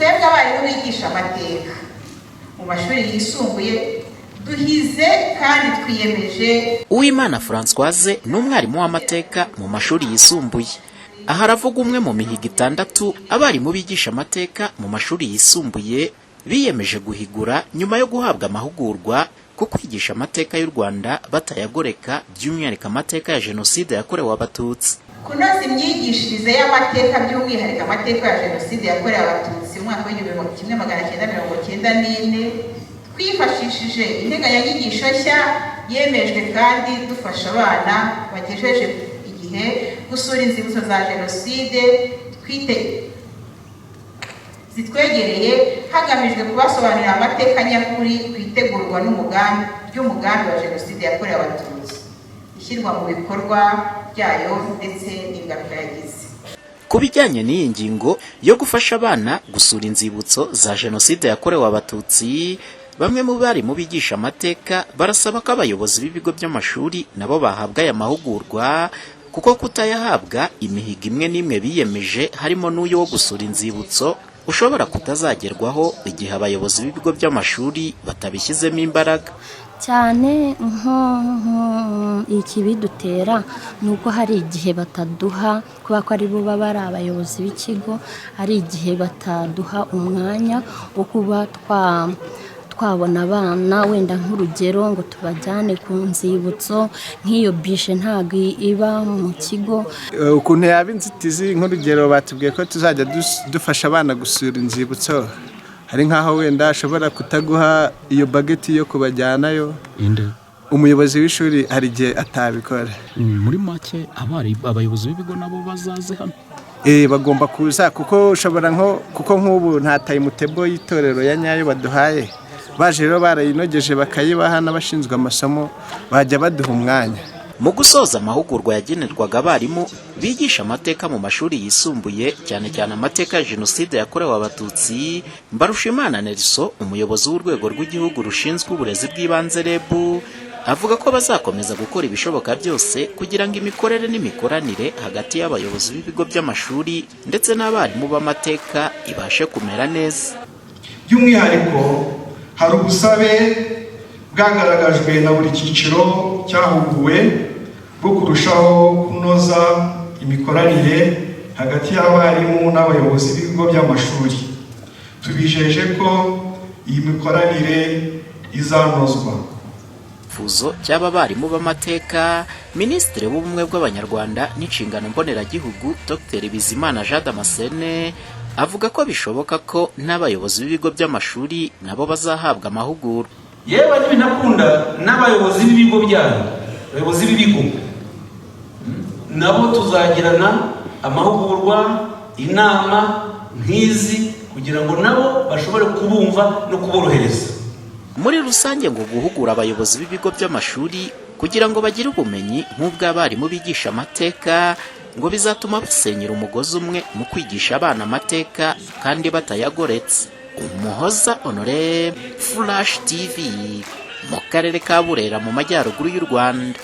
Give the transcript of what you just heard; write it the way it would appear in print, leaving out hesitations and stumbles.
twebwe abarimu bigisha amateka mu mashuri yisumbuye duhize kandi twiyemeje. Uwimana Françoise ni umwarimu w'amateka mu mashuri yisumbuye. Aha aravuga umwe mu mihigo 6 abarimu bigisha amateka mu mashuri yisumbuye biyemeje guhigura nyuma yo guhabwa amahugurwa ko kwigisha amateka y'u Rwanda batayagoreka, by'umwihariko amateka ya Jenoside yakorewe Abatutsi. Kunoza imyigishirize y'amateka by'umwihariko amateka ya Jenoside yakorewe Abatutsi mu mwaka w'1994 twifashishije integanyanyigisho nshya yemejwe kandi dufasha abana bagejeje igihe gusura inzibutso za Jenoside zitwegereye hagamijwe kubasobanurira amateka nyakuri kwitegurwa ry'umugambi wa Jenoside yakorewe Abatutsi, ishyirwa mu bikorwa byayo ndetse n'ingaruka yagize. Ku bijyanye n'iyi ngingo yo gufasha abana gusura inzibutso za Jenoside yakorewe Abatutsi, bamwe mu barimu bigisha amateka barasaba ko abayobozi b'ibigo by'amashuri nabo bahabwa aya mahugurwa, kuko kutayahabwa imihigo imwe n'imwe biyemeje harimo n'uyo wo gusura inzibutso ushobora kutazagerwaho igihe abayobozi b'ibigo by'amashuri batabishyizemo imbaraga. Cyane ikibidutera nuko hari igihe bataduha, kuba ko ari bo baba ari abayobozi b'ikigo, hari igihe bataduha umwanya wo kuba twabona abana, wenda nk'urugero ngo tubajyane ku nzibutso nk'iyo bishe ntago iba mu kigo. Ukuntu yaba inzitizi, nk'urugero batubwiye ko tuzajya dufasha abana gusura inzibutso, hari nk'aho wenda ashobora kutaguha iyo bageti yo kubajyanayo. Umuyobozi w'ishuri hari igihe atabikora. Muri make abayobozi b'ibigo nabo bazaze hano. Bagomba kuza, kuko ushobora kuko nk'ubu nta tayimutebo y'itorero ya nyayo baduhaye, baje rero barayinogeje bakayibaha n'abashinzwe amasomo bajya baduha umwanya. Mu gusoza amahugurwa yagenerwaga abarimu bigisha amateka mu mashuri yisumbuye, cyane cyane amateka ya Jenoside yakorewe Abatutsi, Mbarushimana Nelson, umuyobozi w'urwego rw'igihugu rushinzwe uburezi bw'ibanze REB, avuga ko bazakomeza gukora ibishoboka byose kugira ngo imikorere n'imikoranire hagati y'abayobozi b'ibigo by'amashuri ndetse n'abarimu b'amateka ibashe kumera neza. By'umwihariko hari ubusabe bwagaragajwe na buri cyiciro cyahuguwe bwo kurushaho kunoza imikoranire hagati y'abarimu n'abayobozi b'ibigo by'amashuri. Tubijeje ko iyi mikoranire izanozwa. Fuzo cy'aba barimu b'amateka, Minisitiri w'Ubumwe bw'Abanyarwanda n'Inshingano Mboneragihugu Dr. Bizimana Jean Damascene avuga ko bishoboka ko n'abayobozi b'ibigo by'amashuri nabo bazahabwa amahugurwa. Yewe n'ibinakunda n'abayobozi b'ibigo byabo, abayobozi b'ibigo nabo tuzagirana amahugurwa, inama nk'izi kugira ngo nabo bashobore kubumva no kuborohereza. Muri rusange ngo guhugura abayobozi b'ibigo by'amashuri kugira ngo bagire ubumenyi nk'ubw'abarimu bigisha amateka ngo bizatuma basenyera umugozi umwe mu kwigisha abana amateka kandi batayagoretse. Umuhoza Honore, Flash TV, mu karere ka Burera mu majyaruguru y'u Rwanda.